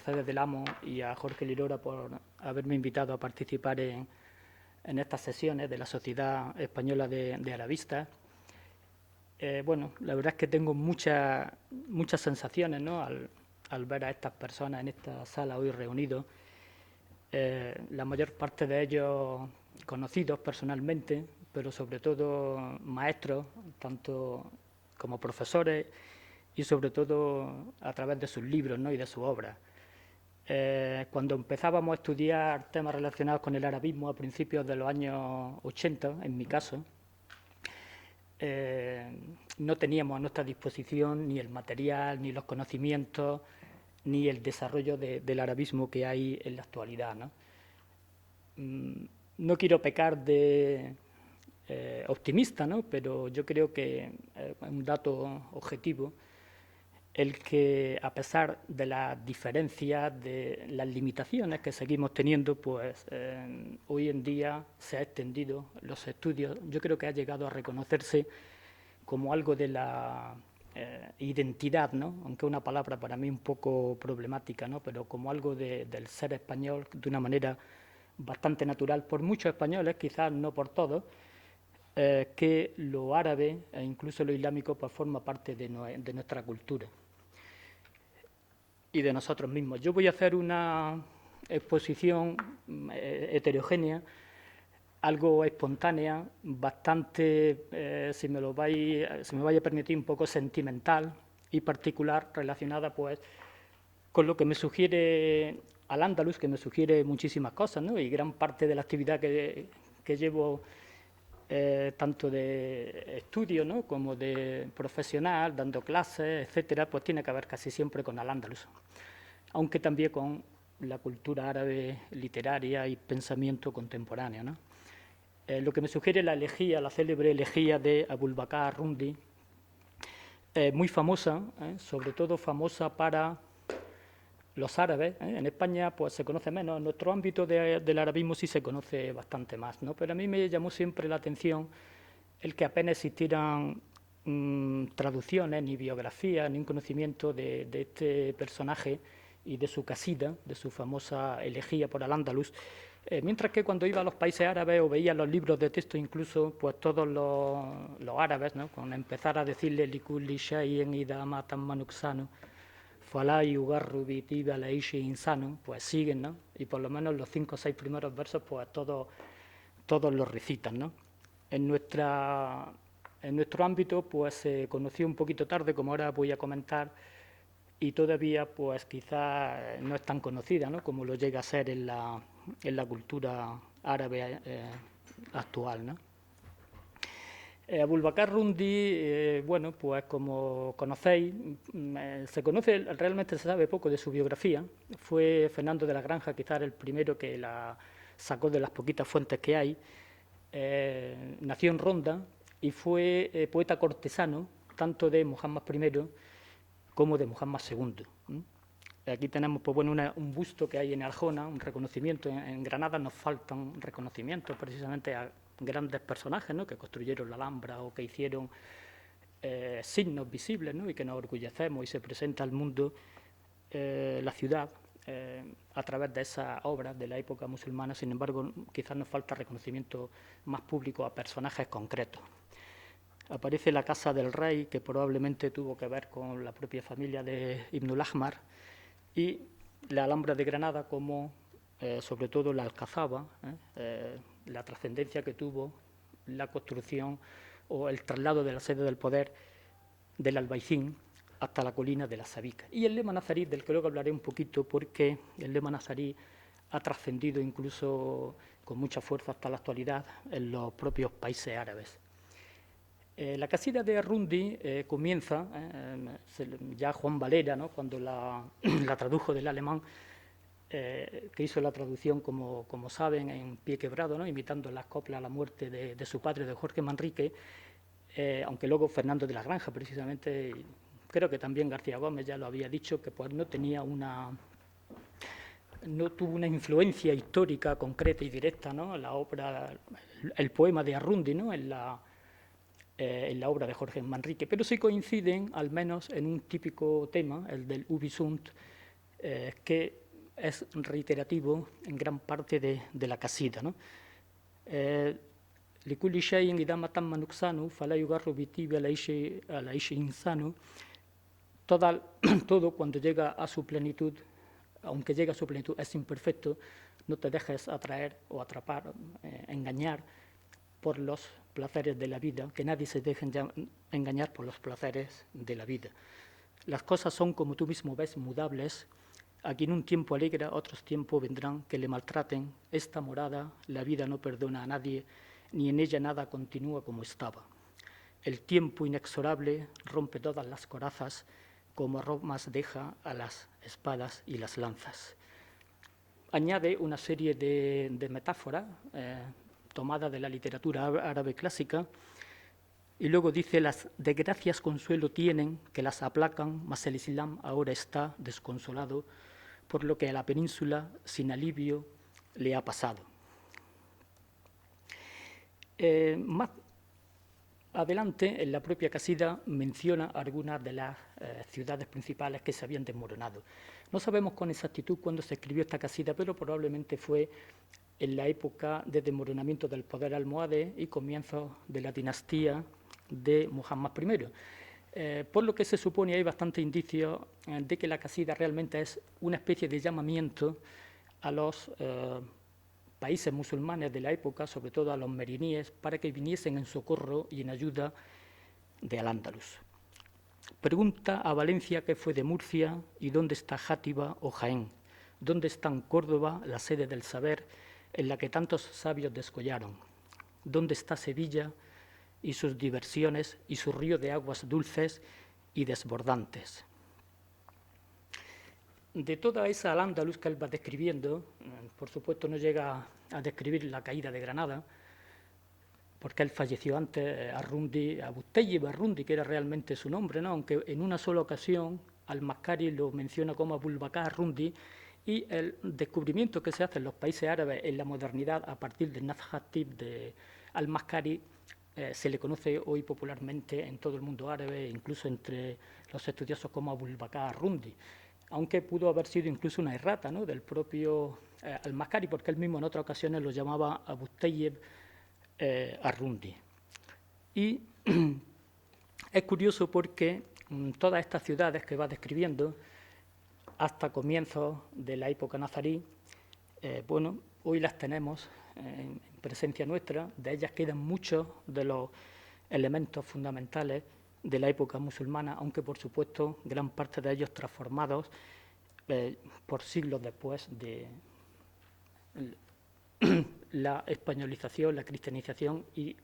Mercedes del Amo y a Jorge Lirora por haberme invitado a participar en estas sesiones de la Sociedad Española de Arabistas. Bueno, la verdad es que tengo muchas sensaciones, ¿no?, al ver a estas personas en esta sala hoy reunidos. La mayor parte de ellos conocidos personalmente, pero sobre todo maestros, tanto como profesores y sobre todo a través de sus libros, ¿no?, y de sus obras. Cuando empezábamos a estudiar temas relacionados con el arabismo a principios de los años 80, en mi caso, no teníamos a nuestra disposición ni el material, ni los conocimientos, ni el desarrollo del arabismo que hay en la actualidad, ¿no? No quiero pecar de optimista, ¿no?, pero yo creo que es un dato objetivo el que, a pesar de las diferencias, de las limitaciones que seguimos teniendo, pues hoy en día se ha extendido los estudios. Yo creo que ha llegado a reconocerse como algo de la identidad, ¿no?, aunque una palabra para mí un poco problemática, ¿no?, pero como algo del ser español de una manera bastante natural por muchos españoles, quizás no por todos, que lo árabe e incluso lo islámico pues forma parte de nuestra cultura y de nosotros mismos. Yo voy a hacer una exposición heterogénea, algo espontánea, bastante, si me vaya a permitir, un poco sentimental y particular, relacionada pues con lo que me sugiere Al-Ándalus, que me sugiere muchísimas cosas, ¿no?, y gran parte de la actividad que llevo, tanto de estudio, ¿no?, como de profesional, dando clases, etcétera, pues tiene que ver casi siempre con Al-Ándalus, aunque también con la cultura árabe literaria y pensamiento contemporáneo, ¿no? Lo que me sugiere la elegía, la célebre elegía de Abul Bakr Rundi, muy famosa, sobre todo famosa para los árabes. En España pues se conoce menos, en nuestro ámbito del arabismo sí se conoce bastante más, ¿no?, pero a mí me llamó siempre la atención el que apenas existieran traducciones, ni biografías, ni un conocimiento de este personaje y de su casida, de su famosa elegía por Al-Ándalus, mientras que cuando iba a los países árabes o veía los libros de texto incluso, pues todos los árabes, ¿no?, con empezar a decirle likulli shay'in idha mata manuksanu falá yugarru bi tiba leishi insano, pues siguen, ¿no?, y por lo menos los 5 o 6 primeros versos pues todos los recitan, ¿no? En nuestro ámbito pues se conoció un poquito tarde, como ahora voy a comentar, y todavía pues quizás no es tan conocida, ¿no?, como lo llega a ser en la cultura árabe actual, ¿no? Abul Bakr Rundi, bueno, pues como conocéis, realmente se sabe poco de su biografía. Fue Fernando de la Granja quizás el primero que la sacó de las poquitas fuentes que hay. Nació en Ronda y fue poeta cortesano tanto de Muhammad I como de Muhammad II. Aquí tenemos pues, bueno, un busto que hay en Arjona, un reconocimiento. En Granada nos faltan reconocimientos precisamente a grandes personajes, ¿no?, que construyeron la Alhambra o que hicieron signos visibles, ¿no?, y que nos orgullecemos y se presenta al mundo la ciudad a través de esas obras de la época musulmana. Sin embargo, quizás nos falta reconocimiento más público a personajes concretos. Aparece la Casa del Rey, que probablemente tuvo que ver con la propia familia de Ibn al-Ahmar, y la Alhambra de Granada como, sobre todo, la Alcazaba, la trascendencia que tuvo la construcción o el traslado de la sede del poder del Albaicín hasta la colina de la Sabica. Y el lema nazarí, del que luego hablaré un poquito, porque el lema nazarí ha trascendido incluso con mucha fuerza hasta la actualidad en los propios países árabes. La casida de Rundi comienza, ya Juan Valera, ¿no?, cuando la tradujo del alemán, que hizo la traducción, como saben, en pie quebrado, ¿no?, imitando las coplas a la muerte de su padre, de Jorge Manrique, aunque luego Fernando de la Granja, precisamente, creo que también García Gómez ya lo había dicho, que pues no tuvo una influencia histórica concreta y directa, ¿no?, en la obra, el poema de Arrundi, ¿no?, en la obra de Jorge Manrique, pero sí coinciden al menos en un típico tema, el del Ubi sunt, que es reiterativo en gran parte de la casida, ¿no? لكل شيء إذا ما تم نقصانه فلا يغر بطيب العيش إنسانه. Todo cuando llega a su plenitud, aunque llega a su plenitud, es imperfecto. No te dejes atraer o atrapar, engañar por los placeres de la vida, que nadie se deje engañar por los placeres de la vida. Las cosas son, como tú mismo ves, mudables. Aquí en un tiempo alegra, otros tiempos vendrán que le maltraten. Esta morada, la vida no perdona a nadie, ni en ella nada continúa como estaba. El tiempo inexorable rompe todas las corazas, como aromas deja a las espadas y las lanzas. Añade una serie de metáforas tomadas de la literatura árabe clásica, y luego dice: las desgracias consuelo tienen, que las aplacan, mas el Islam ahora está desconsolado por lo que a la península sin alivio le ha pasado. Más adelante, en la propia casida, menciona algunas de las ciudades principales que se habían desmoronado. No sabemos con exactitud cuándo se escribió esta casida, pero probablemente fue en la época de desmoronamiento del poder almohade y comienzos de la dinastía de Muhammad I. Por lo que se supone, hay bastantes indicios de que la casida realmente es una especie de llamamiento a los países musulmanes de la época, sobre todo a los meriníes, para que viniesen en socorro y en ayuda de Al-Ándalus. Pregunta a Valencia qué fue de Murcia y dónde está Játiva o Jaén, dónde está en Córdoba, la sede del saber, en la que tantos sabios descollaron, dónde está Sevilla y sus diversiones y su río de aguas dulces y desbordantes. De toda esa Al-Ándalus que él va describiendo, por supuesto no llega a describir la caída de Granada, porque él falleció antes, Abu Tayyib Arrundi, que era realmente su nombre, ¿no? Aunque en una sola ocasión Al-Maskari lo menciona como Abul Bakr Arrundi, y el descubrimiento que se hace en los países árabes en la modernidad a partir del Nafj-Hatib de Al-Maskari se le conoce hoy popularmente en todo el mundo árabe, incluso entre los estudiosos como Abul Bakr Arrundi, aunque pudo haber sido incluso una errata, ¿no?, del propio Al-Maskari, porque él mismo en otras ocasiones lo llamaba Abu Tayyib Arrundi. Y es curioso porque todas estas ciudades que va describiendo hasta comienzos de la época nazarí, bueno, hoy las tenemos en presencia nuestra. De ellas quedan muchos de los elementos fundamentales de la época musulmana, aunque por supuesto gran parte de ellos transformados por siglos después de la españolización, la cristianización y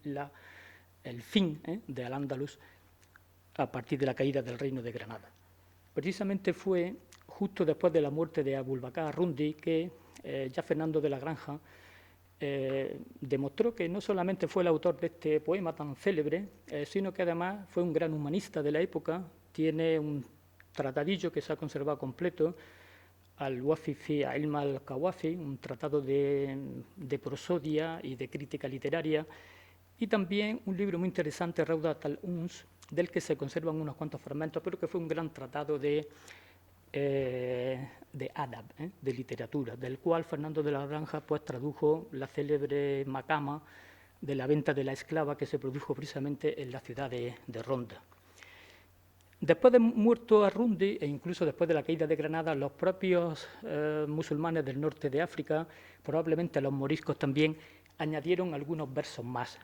el fin de Al-Ándalus a partir de la caída del reino de Granada. Precisamente fue justo después de la muerte de Abul Bakr Arrundi que ya Fernando de la Granja demostró que no solamente fue el autor de este poema tan célebre, sino que además fue un gran humanista de la época. Tiene un tratadillo que se ha conservado completo, Al-Wafi fi Ilm al-Qawafi, un tratado de prosodia y de crítica literaria, y también un libro muy interesante, Raudat al-Uns, del que se conservan unos cuantos fragmentos, pero que fue un gran tratado de adab, de literatura, del cual Fernando de la Granja pues tradujo la célebre macama de la venta de la esclava que se produjo precisamente en la ciudad de Ronda. Después de muerto Arrundi, e incluso después de la caída de Granada, los propios musulmanes del norte de África, probablemente los moriscos también, añadieron algunos versos más,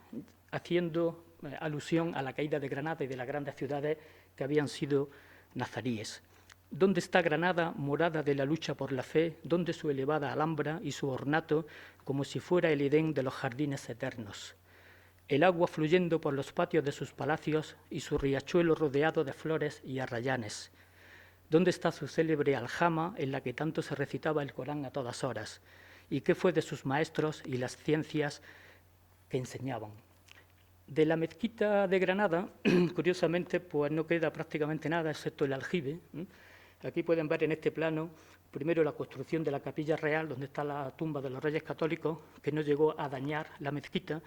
haciendo alusión a la caída de Granada y de las grandes ciudades que habían sido nazaríes. ¿Dónde está Granada, morada de la lucha por la fe? ¿Dónde su elevada alhambra y su ornato, como si fuera el Edén de los jardines eternos? El agua fluyendo por los patios de sus palacios y su riachuelo rodeado de flores y arrayanes. ¿Dónde está su célebre aljama en la que tanto se recitaba el Corán a todas horas? ¿Y qué fue de sus maestros y las ciencias que enseñaban? De la mezquita de Granada, curiosamente, pues no queda prácticamente nada, excepto el aljibe. Aquí pueden ver en este plano, primero la construcción de la capilla real, donde está la tumba de los reyes católicos, que no llegó a dañar la mezquita,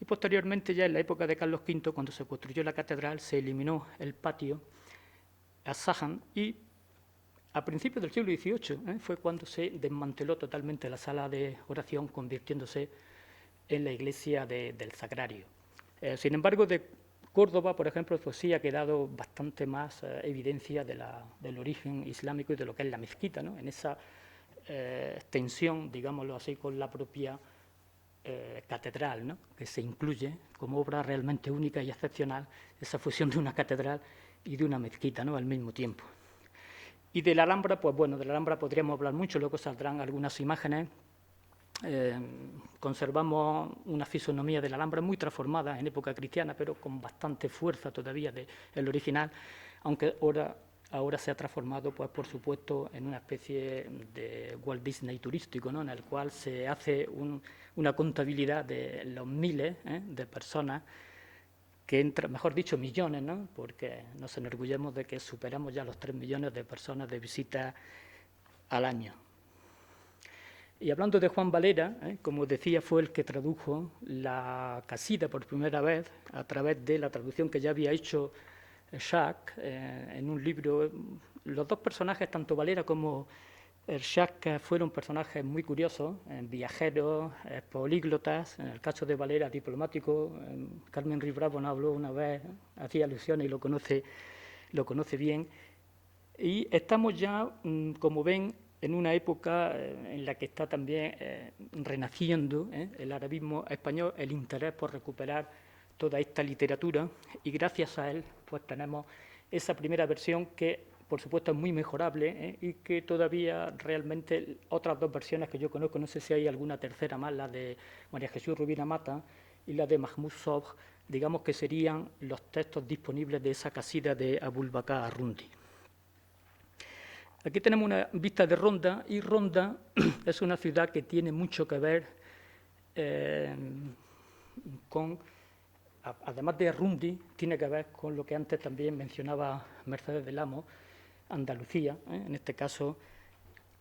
y posteriormente, ya en la época de Carlos V, cuando se construyó la catedral, se eliminó el patio, As-Sahan, y A principios del siglo XVIII fue cuando se desmanteló totalmente la sala de oración, convirtiéndose en la iglesia del Sagrario. Sin embargo, de Córdoba, por ejemplo, pues sí ha quedado bastante más evidencia del origen islámico y de lo que es la mezquita, ¿no? En esa extensión, digámoslo así, con la propia catedral, ¿no? Que se incluye como obra realmente única y excepcional esa fusión de una catedral y de una mezquita, ¿no? Al mismo tiempo. Y de la Alhambra, pues bueno, de la Alhambra podríamos hablar mucho, luego saldrán algunas imágenes. Conservamos una fisonomía de la Alhambra muy transformada en época cristiana, pero con bastante fuerza todavía del original, aunque ahora se ha transformado, pues por supuesto, en una especie de Walt Disney turístico, ¿no? En el cual se hace una contabilidad de los miles de personas que entran, mejor dicho, millones, ¿no? Porque nos enorgullecemos de que superamos ya los 3 millones de personas de visita al año. Y hablando de Juan Valera, como decía, fue el que tradujo la Casida por primera vez a través de la traducción que ya había hecho Jacques en un libro. Los dos personajes, tanto Valera como Jacques, fueron personajes muy curiosos, viajeros, políglotas. En el caso de Valera, diplomático. Carmen Ruiz Bravo nos habló una vez, hacía alusiones y lo conoce bien. Y estamos ya, como ven, en una época en la que está también renaciendo el arabismo español, el interés por recuperar toda esta literatura, y gracias a él pues tenemos esa primera versión que por supuesto es muy mejorable y que todavía realmente otras dos versiones que yo conozco, no sé si hay alguna tercera más, la de María Jesús Rubina Mata y la de Mahmoud Sobh, digamos que serían los textos disponibles de esa casida de Abul Bakr Arrundi. Aquí tenemos una vista de Ronda, y Ronda es una ciudad que tiene mucho que ver con, además de Arrundi, tiene que ver con lo que antes también mencionaba Mercedes del Amo, Andalucía, en este caso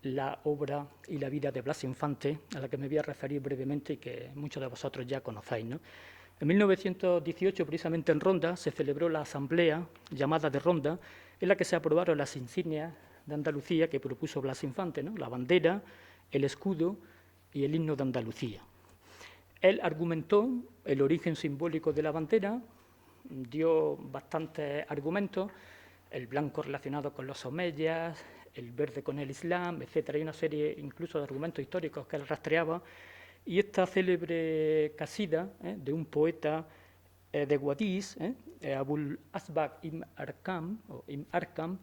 la obra y la vida de Blas Infante, a la que me voy a referir brevemente y que muchos de vosotros ya conocéis, ¿no? En 1918, precisamente en Ronda, se celebró la asamblea llamada de Ronda, en la que se aprobaron las insignias de Andalucía que propuso Blas Infante, ¿no? La bandera, el escudo y el himno de Andalucía. Él argumentó el origen simbólico de la bandera, dio bastantes argumentos, el blanco relacionado con los omeyas, el verde con el Islam, etcétera. Hay una serie incluso de argumentos históricos que él rastreaba, y esta célebre casida de un poeta de Guadix, Abul Asbaq ibn Arkam,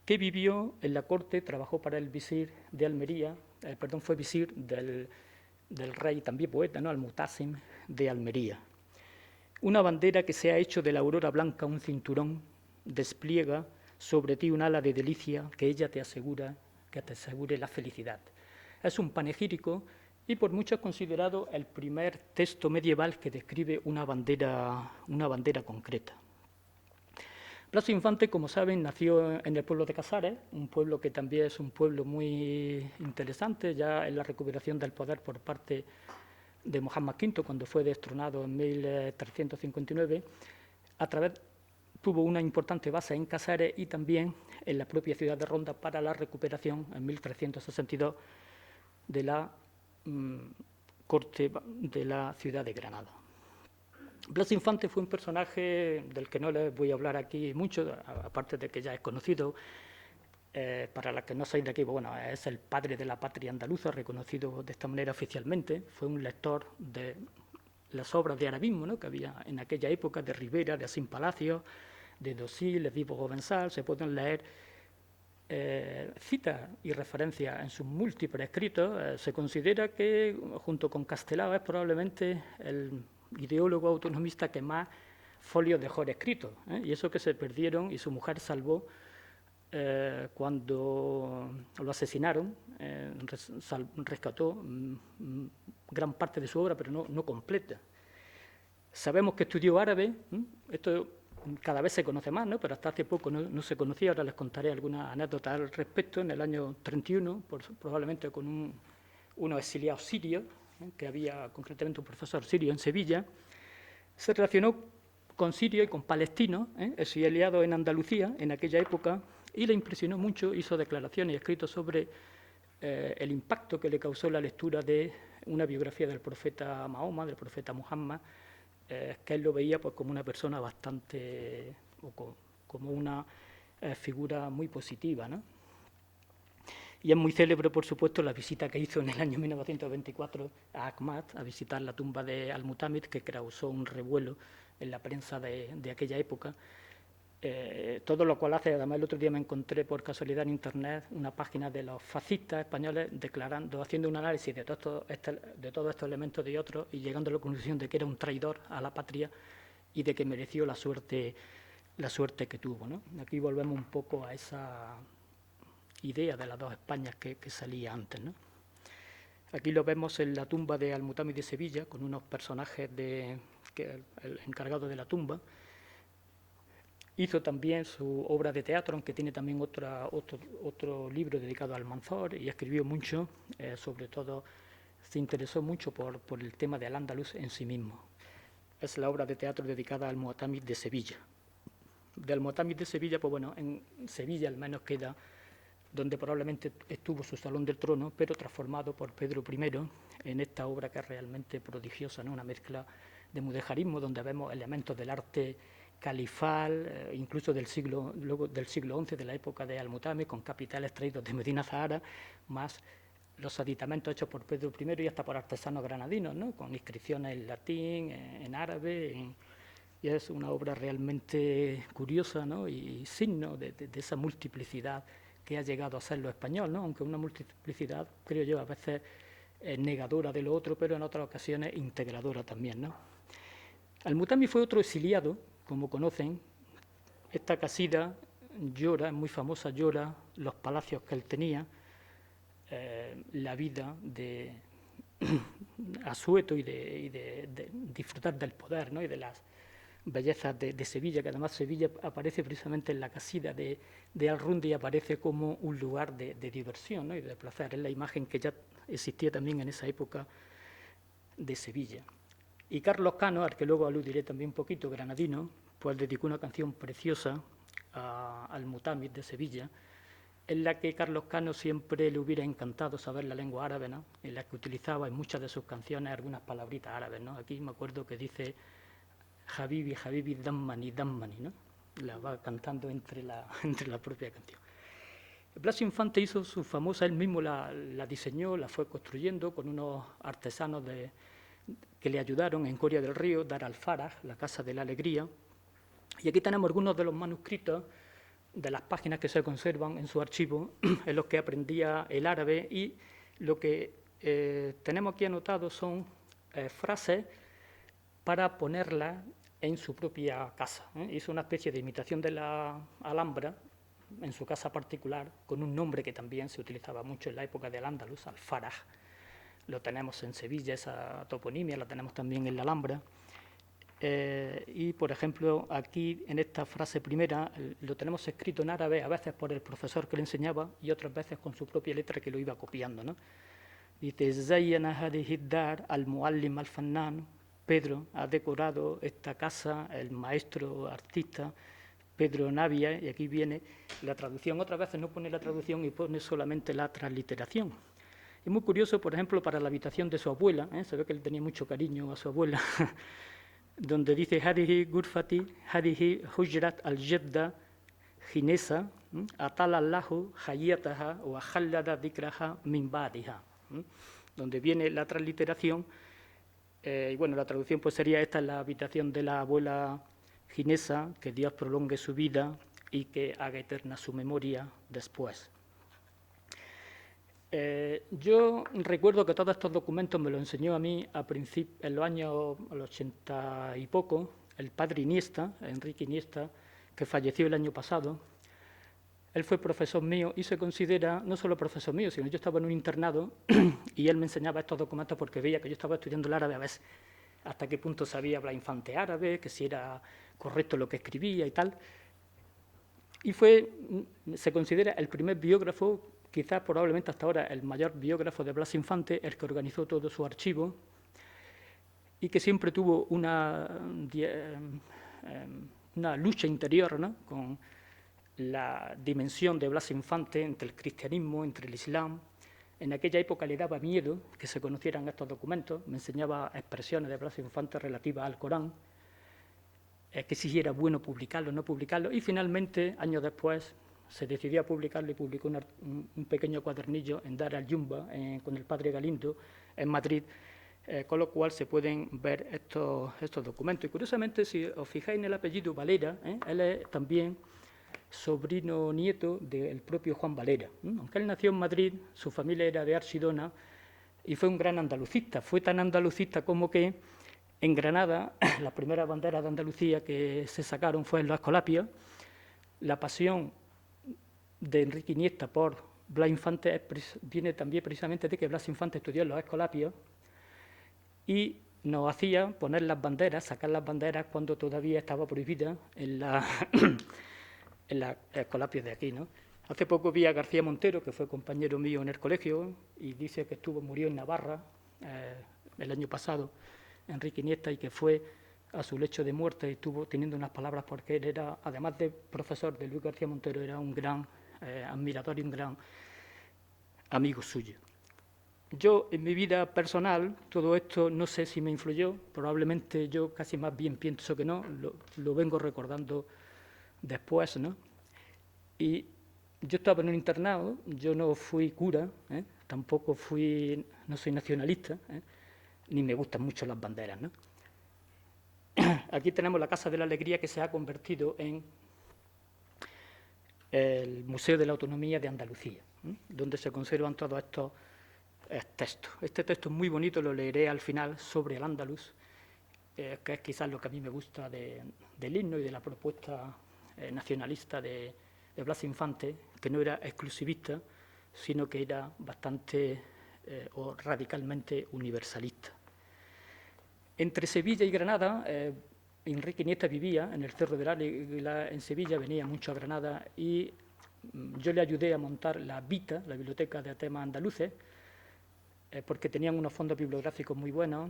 que vivió en la corte, trabajó para el visir de Almería, fue visir del rey, también poeta, ¿no? Al-Mutasim de Almería. Una bandera que se ha hecho de la aurora blanca un cinturón, despliega sobre ti un ala de delicia que ella te asegure la felicidad. Es un panegírico y por muchos considerado el primer texto medieval que describe una bandera concreta. Blas Infante, como saben, nació en el pueblo de Casares, un pueblo que también es un pueblo muy interesante, ya en la recuperación del poder por parte de Mohamed V, cuando fue destronado en 1359, tuvo una importante base en Casares y también en la propia ciudad de Ronda para la recuperación en 1362 de la corte de la ciudad de Granada. Blas Infante fue un personaje del que no les voy a hablar aquí mucho, aparte de que ya es conocido. Para los que no sois de aquí, bueno, es el padre de la patria andaluza, reconocido de esta manera oficialmente. Fue un lector de las obras de arabismo, ¿no? Que había en aquella época, de Rivera, de Asín Palacios, de Dossí, de Vivo Govensal. Se pueden leer citas y referencias en sus múltiples escritos. Se considera que, junto con Castelao, es probablemente el ideólogo autonomista que más folios dejó escritos, y eso que se perdieron y su mujer salvó cuando lo asesinaron, rescató gran parte de su obra, pero no completa. Sabemos que estudió árabe, esto cada vez se conoce más, ¿no? Pero hasta hace poco no se conocía. Ahora les contaré algunas anécdotas al respecto. En el año 31, probablemente con unos exiliados sirios, que había concretamente un profesor sirio en Sevilla, se relacionó con sirios y con palestinos, exiliados en Andalucía en aquella época, Y le impresionó mucho, hizo declaraciones y escritos sobre el impacto que le causó la lectura de una biografía del profeta Mahoma, del profeta Muhammad, que él lo veía pues, como una persona bastante, como una figura muy positiva, ¿no? Y es muy célebre, por supuesto, la visita que hizo en el año 1924 a Ahmad, a visitar la tumba de Al-Mutamid, que causó un revuelo en la prensa de aquella época. Todo lo cual hace, además el otro día me encontré por casualidad en internet una página de los fascistas españoles declarando, haciendo un análisis de todos estos elementos y otros y llegando a la conclusión de que era un traidor a la patria y de que mereció la suerte que tuvo, ¿no? Aquí volvemos un poco a esa idea de las dos Españas que salía antes, ¿no? Aquí lo vemos en la tumba de Al-Mutamid de Sevilla, con unos personajes el encargado de la tumba. Hizo también su obra de teatro, aunque tiene también otro libro dedicado al Almanzor, y escribió mucho, sobre todo se interesó mucho por el tema de Al-Ándalus en sí mismo. Es la obra de teatro dedicada al Mutamid de Sevilla. Del Mutamid de Sevilla, pues bueno, en Sevilla al menos queda donde probablemente estuvo su Salón del Trono, pero transformado por Pedro I en esta obra que es realmente prodigiosa, ¿no? Una mezcla de mudejarismo, donde vemos elementos del arte califal, incluso del siglo XI, de la época de Al-Mutamid, con capiteles traídos de Medina Zahara, más los aditamentos hechos por Pedro I y hasta por artesanos granadinos, ¿no? Con inscripciones en latín, en árabe, y es una obra realmente curiosa, ¿no? Y signo de esa multiplicidad que ha llegado a ser lo español, ¿no? Aunque una multiplicidad, creo yo, a veces negadora de lo otro, pero en otras ocasiones integradora también, ¿no? Al-Mutamid fue otro exiliado, como conocen. Esta casida llora, es muy famosa, llora los palacios que él tenía, la vida de asueto y de disfrutar del poder, ¿no? Y de las bellezas de Sevilla, que además Sevilla aparece precisamente en la casida de Al-Rundi y aparece como un lugar de diversión, ¿no? Y de placer. Es la imagen que ya existía también en esa época de Sevilla. Y Carlos Cano, al que luego aludiré también un poquito, granadino, pues dedicó una canción preciosa al Mutamid de Sevilla, en la que Carlos Cano siempre le hubiera encantado saber la lengua árabe, ¿no? En la que utilizaba en muchas de sus canciones algunas palabritas árabes, ¿no? Aquí me acuerdo que dice Habibi, Habibi, Dammani, Dammani, ¿no? La va cantando entre la propia canción. Blas Infante hizo su famosa, él mismo la diseñó, la fue construyendo con unos artesanos que le ayudaron en Coria del Río, Dar al-Faraj, la Casa de la Alegría. Y aquí tenemos algunos de los manuscritos de las páginas que se conservan en su archivo, en los que aprendía el árabe, y lo que tenemos aquí anotado son frases para ponerlas en su propia casa. Hizo una especie de imitación de la Alhambra en su casa particular, con un nombre que también se utilizaba mucho en la época del Andalus, Al-Faraj. Lo tenemos en Sevilla, esa toponimia, la tenemos también en la Alhambra. Y, por ejemplo, aquí en esta frase primera lo tenemos escrito en árabe, a veces por el profesor que le enseñaba y otras veces con su propia letra que lo iba copiando, ¿no? Dice, Zayyana hadihi dar al-muallim al-fannan. Pedro ha decorado esta casa, el maestro artista Pedro Navia, y aquí viene la traducción. Otras veces no pone la traducción y pone solamente la transliteración. Es muy curioso, por ejemplo, para la habitación de su abuela, se ve que él tenía mucho cariño a su abuela, donde dice Hadihi Gurfati, Hadihi Hujrat al-Jedda, Ginesa, Atala Allahu, Hayataha o Ahallada Dikraha min Badiha, donde viene la transliteración. Y bueno, la traducción pues sería: esta es la habitación de la abuela Ginesa, que Dios prolongue su vida y que haga eterna su memoria después. Yo recuerdo que todos estos documentos me los enseñó a mí en los años 80 y poco, el padre Iniesta, Enrique Iniesta, que falleció el año pasado. Él fue profesor mío y se considera no solo profesor mío, sino yo estaba en un internado y él me enseñaba estos documentos porque veía que yo estaba estudiando el árabe a ver hasta qué punto sabía hablar infante árabe, que si era correcto lo que escribía y tal. Y se considera el primer biógrafo, quizás probablemente hasta ahora el mayor biógrafo de Blas Infante, el que organizó todo su archivo y que siempre tuvo una lucha interior, ¿no? la dimensión de Blas Infante entre el cristianismo, entre el islam. En aquella época le daba miedo que se conocieran estos documentos, me enseñaba expresiones de Blas Infante relativas al Corán, que si era bueno publicarlo o no publicarlo, y finalmente, años después, se decidió a publicarlo y publicó un pequeño cuadernillo en Dar al-Yumba, con el padre Galindo, en Madrid, con lo cual se pueden ver estos documentos. Y curiosamente, si os fijáis en el apellido Valera, él es también sobrino nieto del propio Juan Valera. Aunque él nació en Madrid, su familia era de Archidona y fue un gran andalucista. Fue tan andalucista como que en Granada, las primeras banderas de Andalucía que se sacaron fue en los Escolapios. La pasión de Enrique Iniesta por Blas Infante viene también precisamente de que Blas Infante estudió en los Escolapios y nos hacía poner las banderas, sacar las banderas cuando todavía estaba prohibida en las Escolapios de aquí, ¿no? Hace poco vi a García Montero, que fue compañero mío en el colegio, y dice que murió en Navarra el año pasado, Enrique Iniesta, y que fue a su lecho de muerte y estuvo teniendo unas palabras porque él era, además de profesor de Luis García Montero, era un gran admirador y un gran amigo suyo. Yo, en mi vida personal, todo esto no sé si me influyó, probablemente yo casi más bien pienso que no, lo vengo recordando después, ¿no? Y yo estaba en un internado, yo no fui cura, tampoco no soy nacionalista, ni me gustan mucho las banderas, ¿no? Aquí tenemos la Casa de la Alegría, que se ha convertido en el Museo de la Autonomía de Andalucía, donde se conservan todos estos textos. Este texto es muy bonito, lo leeré al final, sobre el andaluz, que es quizás lo que a mí me gusta del himno y de la propuesta nacionalista de Blas Infante, que no era exclusivista, sino que era bastante o radicalmente universalista. Entre Sevilla y Granada, Enrique Iniesta vivía en el Cerro del Águila, en Sevilla, venía mucho a Granada y yo le ayudé a montar la Vita, la Biblioteca de Temas Andaluces, porque tenían unos fondos bibliográficos muy buenos.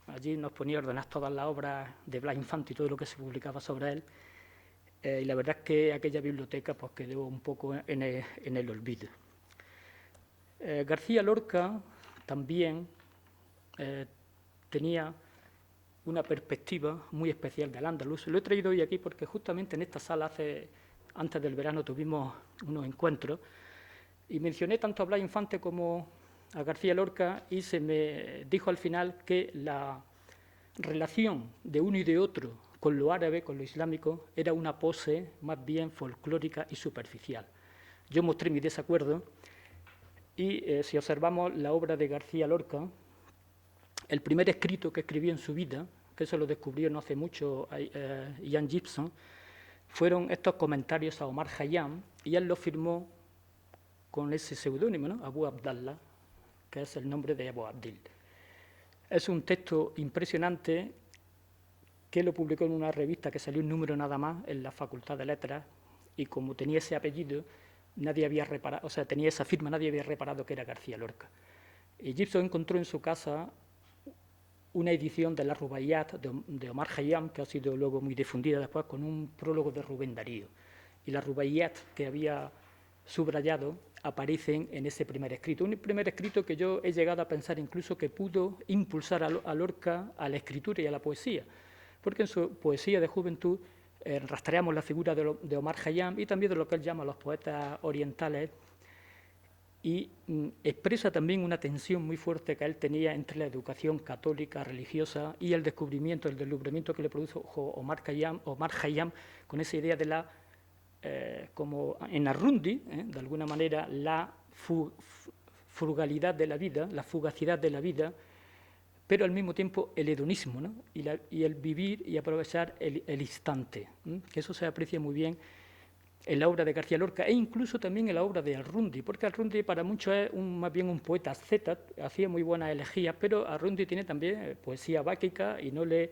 Allí nos ponía a ordenar todas las obras de Blas Infante y todo lo que se publicaba sobre él. Y la verdad es que aquella biblioteca pues, quedó un poco en el olvido. García Lorca también tenía una perspectiva muy especial del andaluz. Lo he traído hoy aquí porque justamente en esta sala, antes del verano, tuvimos unos encuentros y mencioné tanto a Blas Infante como a García Lorca y se me dijo al final que la relación de uno y de otro con lo árabe, con lo islámico, era una pose más bien folclórica y superficial. Yo mostré mi desacuerdo y si observamos la obra de García Lorca, el primer escrito que escribió en su vida, que eso lo descubrió no hace mucho Ian Gibson, fueron estos comentarios a Omar Khayyam, y él lo firmó con ese seudónimo, ¿no? Abu Abdallah, que es el nombre de Abu Abdil. Es un texto impresionante que lo publicó en una revista que salió un número nada más en la Facultad de Letras, y como tenía ese apellido, nadie había reparado, o sea, tenía esa firma, nadie había reparado que era García Lorca. Y Gibson encontró en su casa una edición de la Rubaiyat de Omar Khayyam, que ha sido luego muy difundida después, con un prólogo de Rubén Darío. Y la Rubaiyat que había subrayado aparecen en ese primer escrito. Un primer escrito que yo he llegado a pensar incluso que pudo impulsar a Lorca a la escritura y a la poesía, porque en su poesía de juventud rastreamos la figura de Omar Khayyam y también de lo que él llama los poetas orientales, y expresa también una tensión muy fuerte que él tenía entre la educación católica, religiosa, y el descubrimiento, el deslumbramiento que le produjo Omar Khayyam con esa idea de la, como en Arrundi, de alguna manera, la frugalidad de la vida, la fugacidad de la vida, pero al mismo tiempo el hedonismo, ¿no? y el vivir y aprovechar el instante, que eso se aprecia muy bien en la obra de García Lorca e incluso también en la obra de Arrundi, porque Arrundi para muchos es más bien un poeta asceta, hacía muy buenas elegías, pero Arrundi tiene también poesía báquica y no le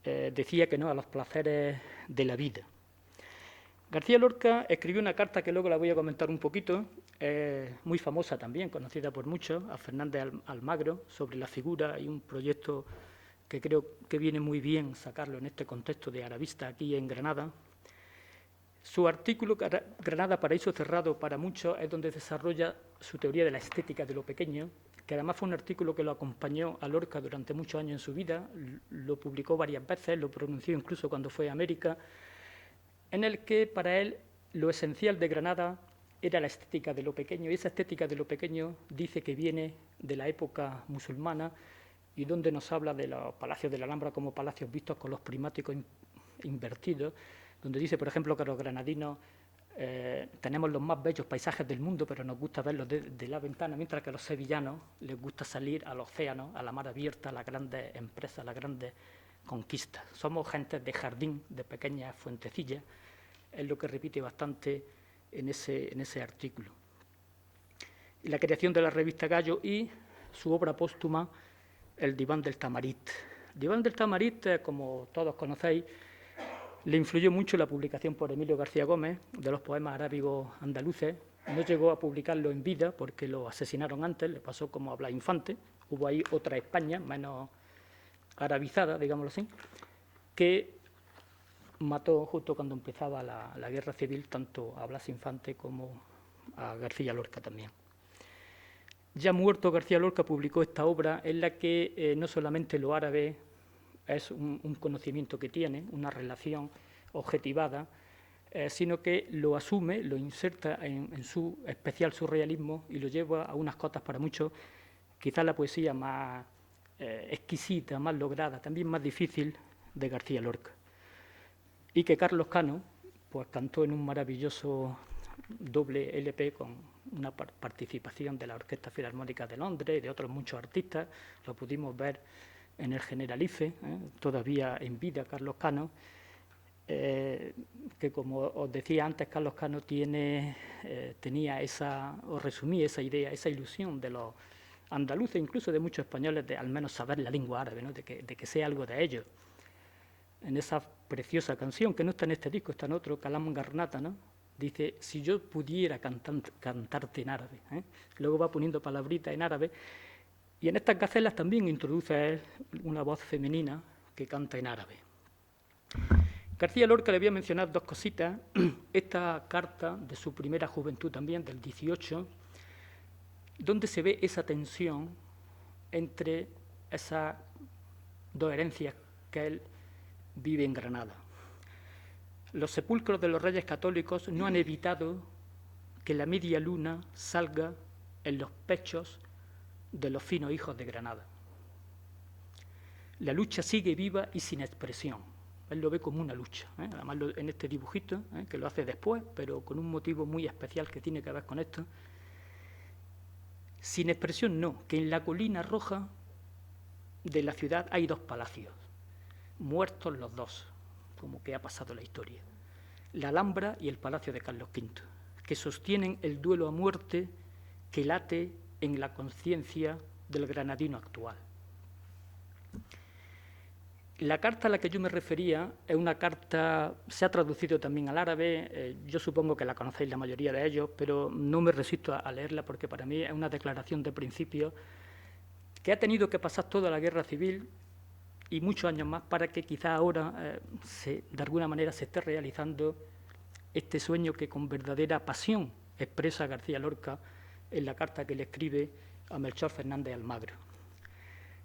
decía que no a los placeres de la vida. García Lorca escribió una carta que luego la voy a comentar un poquito, muy famosa también, conocida por muchos, a Fernández Almagro, sobre la figura y un proyecto que creo que viene muy bien sacarlo en este contexto de arabista aquí en Granada. Su artículo Granada, paraíso cerrado para muchos, es donde desarrolla su teoría de la estética de lo pequeño, que además fue un artículo que lo acompañó a Lorca durante muchos años en su vida, lo publicó varias veces, lo pronunció incluso cuando fue a América, en el que para él lo esencial de Granada era la estética de lo pequeño, y esa estética de lo pequeño dice que viene de la época musulmana y donde nos habla de los palacios de la Alhambra como palacios vistos con los prismáticos invertidos, donde dice, por ejemplo, que los granadinos tenemos los más bellos paisajes del mundo, pero nos gusta verlos de la ventana, mientras que a los sevillanos les gusta salir al océano, a la mar abierta, a las grandes empresas, a las grandes conquistas. Somos gente de jardín, de pequeñas fuentecillas, es lo que repite bastante en ese artículo. Y la creación de la revista Gallo y su obra póstuma, El Diván del Tamarit. El Diván del Tamarit, como todos conocéis, le influyó mucho la publicación por Emilio García Gómez de los poemas arábigos andaluces. No llegó a publicarlo en vida porque lo asesinaron antes, le pasó como a Blas Infante. Hubo ahí otra España, menos arabizada, digámoslo así, que mató justo cuando empezaba la guerra civil tanto a Blas Infante como a García Lorca también. Ya muerto García Lorca publicó esta obra en la que no solamente lo árabe es un conocimiento que tiene, una relación objetivada, sino que lo asume, lo inserta en su especial surrealismo y lo lleva a unas cotas para muchos, quizás la poesía más exquisita, más lograda, también más difícil de García Lorca. Y que Carlos Cano pues, cantó en un maravilloso doble LP con una participación de la Orquesta Filarmónica de Londres y de otros muchos artistas. Lo pudimos ver en el Generalife, todavía en vida Carlos Cano, que como os decía antes, Carlos Cano tenía esa, o resumía esa idea, esa ilusión de los andaluces, incluso de muchos españoles, de al menos saber la lengua árabe, ¿no? de que sea algo de ellos. En esa preciosa canción, que no está en este disco, está en otro, Kalam Garnata, ¿no? Dice, si yo pudiera cantarte en árabe. Luego va poniendo palabritas en árabe. Y en estas gacelas también introduce una voz femenina que canta en árabe. García Lorca le voy a mencionar dos cositas. Esta carta de su primera juventud también, del 18, donde se ve esa tensión entre esas dos herencias que él vive en Granada. Los sepulcros de los reyes católicos no han evitado que la media luna salga en los pechos de los finos hijos de Granada. La lucha sigue viva y sin expresión. Él lo ve como una lucha, además en este dibujito, que lo hace después, pero con un motivo muy especial que tiene que ver con esto. Sin expresión no, que en la colina roja de la ciudad hay dos palacios, muertos los dos, como que ha pasado la historia, la Alhambra y el Palacio de Carlos V, que sostienen el duelo a muerte que late en la conciencia del granadino actual. La carta a la que yo me refería es una carta, se ha traducido también al árabe, yo supongo que la conocéis la mayoría de ellos, pero no me resisto a leerla porque para mí es una declaración de principios que ha tenido que pasar toda la guerra civil y muchos años más para que quizá ahora de alguna manera se esté realizando este sueño que con verdadera pasión expresa García Lorca en la carta que le escribe a Melchor Fernández Almagro.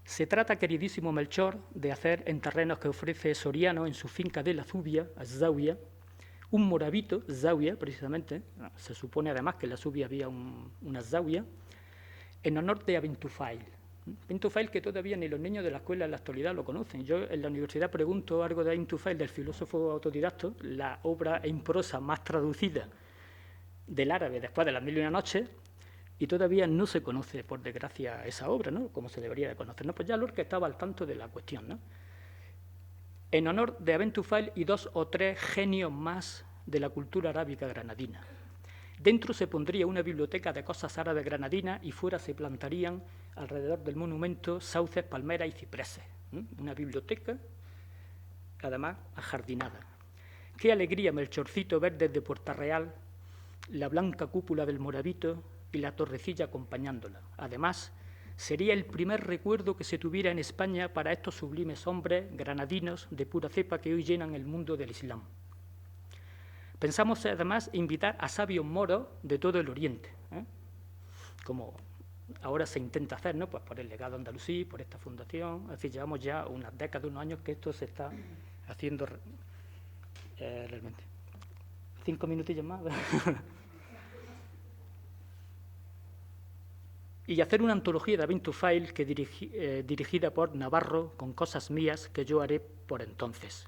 Se trata, queridísimo Melchor, de hacer en terrenos que ofrece Soriano en su finca de la Zubia, Zauia, un moravito, Zauia precisamente, se supone además que en la Zubia había una Zauia, en honor de Abentufail. Abentufail que todavía ni los niños de la escuela en la actualidad lo conocen. Yo en la universidad pregunto algo de Abentufail, del filósofo autodidacto, la obra en prosa más traducida del árabe después de Las Mil y una Noches, y todavía no se conoce, por desgracia, esa obra, ¿no? Como se debería de conocer, ¿no? Pues ya Lorca estaba al tanto de la cuestión, ¿no? En honor de Abentufail y 2 o 3 genios más de la cultura arábica granadina. Dentro se pondría una biblioteca de cosas árabes granadinas y fuera se plantarían alrededor del monumento sauces, palmeras y cipreses. Una biblioteca, además, ajardinada. Qué alegría, Melchorcito, ver desde Puerta Real la blanca cúpula del Moravito y la torrecilla acompañándola. Además, sería el primer recuerdo que se tuviera en España para estos sublimes hombres granadinos de pura cepa que hoy llenan el mundo del Islam. Pensamos además invitar a sabios moros de todo el Oriente, como ahora se intenta hacer, ¿no? Pues por el legado andalusí, por esta fundación. Es decir, llevamos ya unas décadas, unos años que esto se está haciendo realmente. 5 minutillos más. Y hacer una antología de Aventure File que dirigida por Navarro, con cosas mías que yo haré por entonces.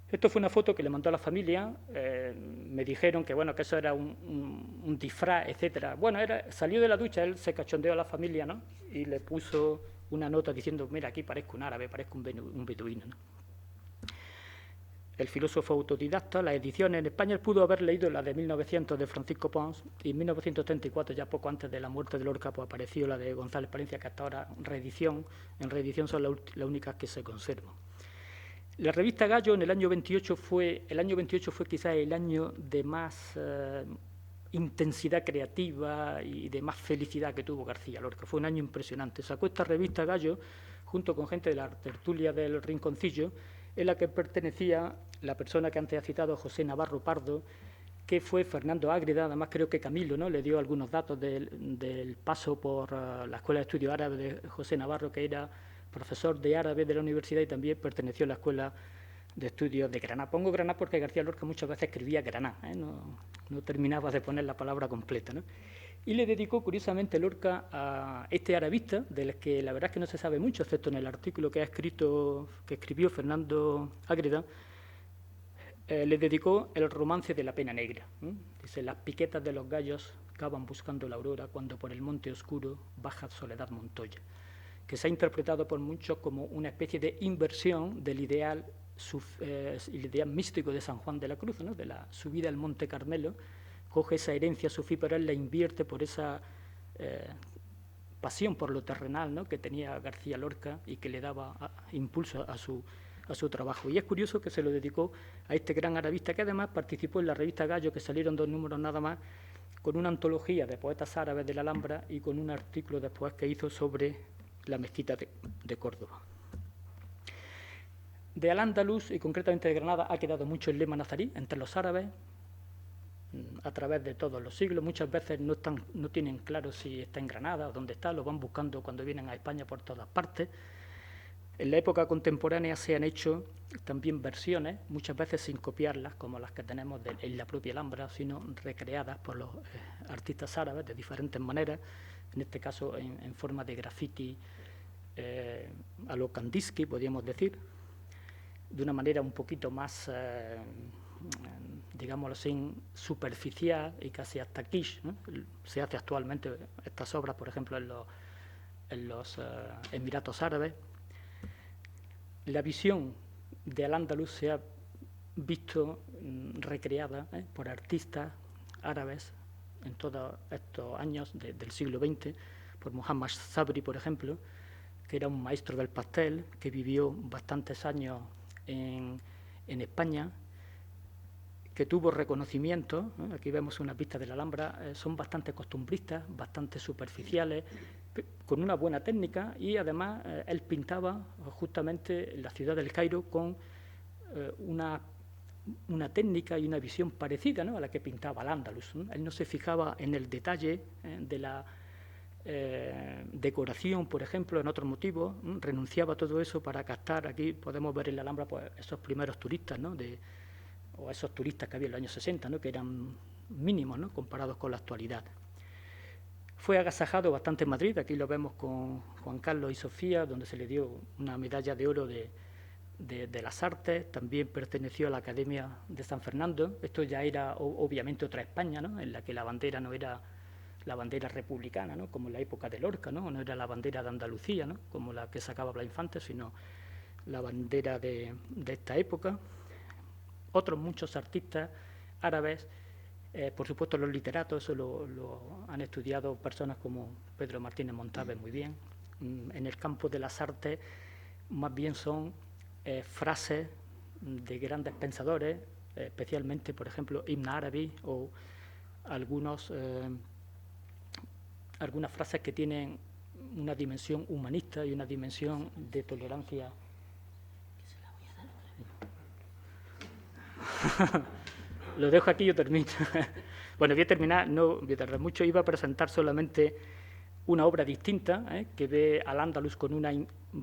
Esto fue una foto que le mandó a la familia, me dijeron que bueno, que eso era un disfraz, etcétera. Bueno, salió de la ducha, él se cachondeó a la familia, ¿no? Y le puso una nota diciendo, mira, aquí parezco un árabe, parezco un beduino, ¿no? El filósofo autodidacta, las ediciones en España, él pudo haber leído la de 1900 de Francisco Pons, y en 1934, ya poco antes de la muerte de Lorca, pues apareció la de González Palencia, que hasta ahora en reedición son las únicas que se conservan. La revista Gallo en el año 28 fue quizás el año de más intensidad creativa y de más felicidad que tuvo García Lorca. Fue un año impresionante. Sacó esta revista Gallo junto con gente de la tertulia del Rinconcillo, en la que pertenecía la persona que antes ha citado, José Navarro Pardo, que fue Fernando Ágreda. Además creo que Camilo, ¿no?, le dio algunos datos del paso por la Escuela de Estudios Árabes de José Navarro, que era profesor de árabe de la universidad y también perteneció a la Escuela de Estudios de Granada. Pongo Granada porque García Lorca muchas veces escribía Granada, no terminaba de poner la palabra completa, ¿no? Y le dedicó, curiosamente, Lorca a este arabista, del que la verdad es que no se sabe mucho, excepto en el artículo que escribió Fernando Ágreda, le dedicó el romance de la pena negra. Dice, las piquetas de los gallos cavan buscando la aurora cuando por el monte oscuro baja Soledad Montoya, que se ha interpretado por muchos como una especie de inversión del ideal místico de San Juan de la Cruz, ¿no?, de la subida al Monte Carmelo. Coge esa herencia sufí, pero él la invierte por esa pasión por lo terrenal, ¿no?, que tenía García Lorca y que le daba impulso a su trabajo. Y es curioso que se lo dedicó a este gran arabista, que además participó en la revista Gallo, que salieron 2 números nada más, con una antología de poetas árabes de la Alhambra y con un artículo después que hizo sobre la mezquita de Córdoba. De Al-Ándalus, y concretamente de Granada, ha quedado mucho el lema nazarí entre los árabes a través de todos los siglos. Muchas veces no tienen claro si está en Granada o dónde está, lo van buscando cuando vienen a España por todas partes. En la época contemporánea se han hecho también versiones, muchas veces sin copiarlas, como las que tenemos en la propia Alhambra, sino recreadas por los artistas árabes de diferentes maneras, en este caso en forma de graffiti a lo Kandinsky, podríamos decir, de una manera un poquito más, digámoslo así, superficial y casi hasta quiche, ¿no? Se hace actualmente estas obras, por ejemplo, en los Emiratos Árabes. La visión de Al-Ándalus se ha visto recreada por artistas árabes en todos estos años del siglo XX, por Muhammad Sabri, por ejemplo, que era un maestro del pastel, que vivió bastantes años en España, que tuvo reconocimiento. Aquí vemos unas vistas de la Alhambra, son bastante costumbristas, bastante superficiales, con una buena técnica, y además él pintaba justamente la ciudad del Cairo con una técnica y una visión parecida, ¿no?, a la que pintaba Al-Ándalus. Él no se fijaba en el detalle de la decoración, por ejemplo, en otros motivos, renunciaba a todo eso para captar. Aquí podemos ver en la Alhambra pues, esos primeros turistas, ¿no?, o esos turistas que había en los años 60, ¿no?, que eran mínimos, ¿no?, comparados con la actualidad. Fue agasajado bastante en Madrid, aquí lo vemos con Juan Carlos y Sofía, donde se le dio una medalla de oro de las artes. También perteneció a la Academia de San Fernando. Esto ya era obviamente otra España, ¿no?, en la que la bandera no era la bandera republicana, ¿no?, como en la época de Lorca, no era la bandera de Andalucía, ¿no?, como la que sacaba Blas Infante, sino la bandera de esta época. Otros muchos artistas árabes, por supuesto los literatos, eso lo han estudiado personas como Pedro Martínez Montávez muy bien. En el campo de las artes más bien son frases de grandes pensadores, especialmente, por ejemplo, Ibn Arabi, o algunas frases que tienen una dimensión humanista y una dimensión de tolerancia. Lo dejo aquí y yo termino. Bueno, voy a terminar, no voy a tardar mucho, iba a presentar solamente una obra distinta, que ve al Andaluz con una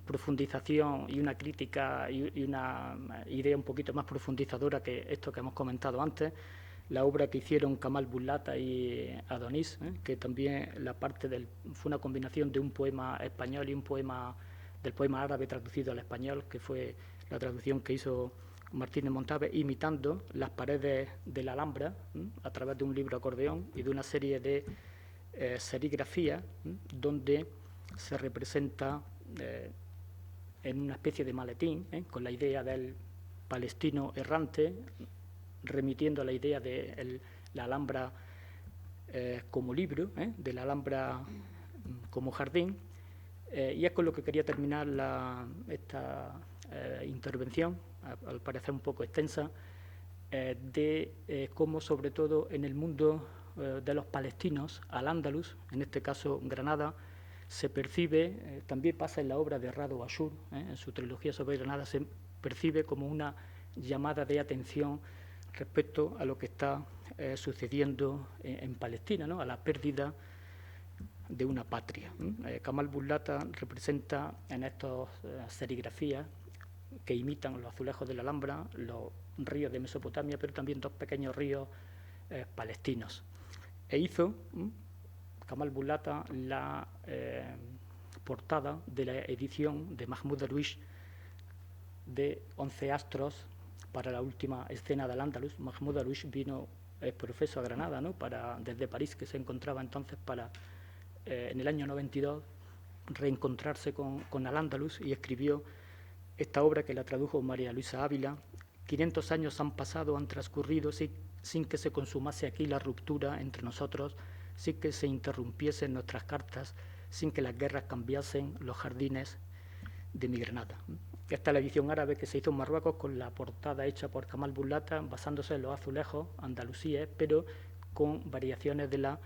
profundización y una crítica y una idea un poquito más profundizadora que esto que hemos comentado antes, la obra que hicieron Kamal Bullata y Adonis, que también fue una combinación de un poema español y un poema del poema árabe traducido al español, que fue la traducción que hizo Martínez Montave, imitando las paredes de la Alhambra a través de un libro acordeón y de una serie de serigrafías donde se representa en una especie de maletín con la idea del palestino errante, remitiendo a la idea de la Alhambra como libro, de la Alhambra como jardín, y es con lo que quería terminar esta intervención, al parecer un poco extensa, de cómo sobre todo en el mundo de los palestinos, al-Ándalus, en este caso Granada, se percibe, también pasa en la obra de Rado Ashur, en su trilogía sobre Granada, se percibe como una llamada de atención respecto a lo que está sucediendo en Palestina, ¿no? A la pérdida de una patria. Kamal Bullata representa en estas serigrafías que imitan los azulejos de la Alhambra, los ríos de Mesopotamia, pero también dos pequeños ríos palestinos. E hizo Kamal Bullata la portada de la edición de Mahmoud Darwish de 11 astros para la última escena del Andaluz. Mahmoud Darwish vino profesor a Granada, ¿no? Desde París, que se encontraba entonces para, en el año 92, reencontrarse con Al-Ándalus, y escribió esta obra que la tradujo María Luisa Ávila. 500 años han pasado, han transcurrido sin que se consumase aquí la ruptura entre nosotros, sin que se interrumpiesen nuestras cartas, sin que las guerras cambiasen los jardines de mi Granada. Esta es la edición árabe que se hizo en Marruecos, con la portada hecha por Kamal Bullata, basándose en los azulejos andalusíes, pero con variaciones de la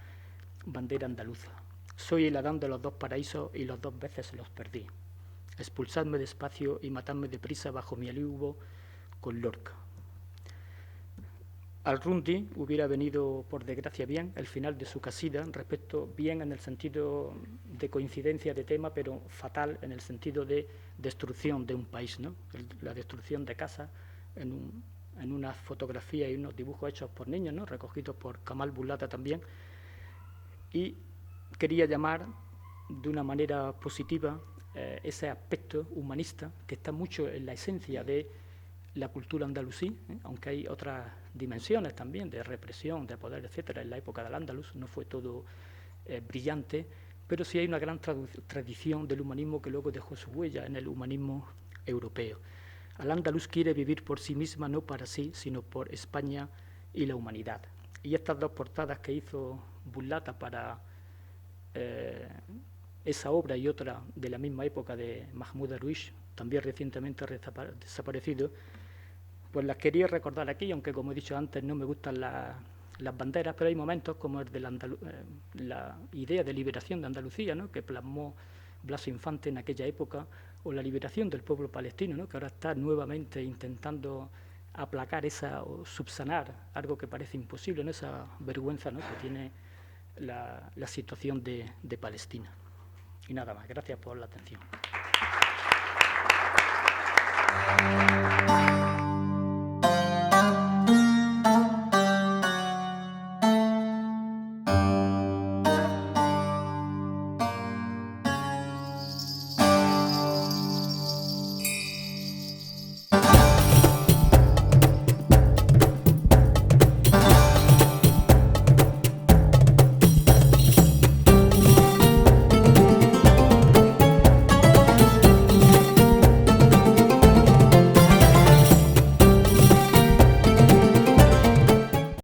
bandera andaluza. Soy el Adán de los dos paraísos y los dos veces los perdí. Expulsadme despacio y matadme deprisa bajo mi aliugo con Lorca. Al-Rundi hubiera venido, por desgracia, bien el final de su casida, respecto bien en el sentido de coincidencia de tema, pero fatal en el sentido de destrucción de un país, ¿no? La destrucción de casas en unas fotografías y unos dibujos hechos por niños, ¿no? Recogidos por Kamal Bullata también. Y quería llamar de una manera positiva ese aspecto humanista que está mucho en la esencia de la cultura andalusí, aunque hay otras dimensiones también de represión, de poder, etcétera. En la época del Andaluz no fue todo brillante, pero sí hay una gran tradición del humanismo que luego dejó su huella en el humanismo europeo. Al-Ándalus quiere vivir por sí misma, no para sí, sino por España y la humanidad. Y estas dos portadas que hizo Bullata para esa obra y otra de la misma época de Mahmoud Darwish, también recientemente desaparecido, pues las quería recordar aquí, aunque como he dicho antes no me gustan las banderas, pero hay momentos como el de la idea de liberación de Andalucía, ¿no? Que plasmó Blas Infante en aquella época, o la liberación del pueblo palestino, ¿no? Que ahora está nuevamente intentando aplacar o subsanar algo que parece imposible, ¿no? Esa vergüenza, ¿no? Que tiene la situación de Palestina. Y nada más, gracias por la atención.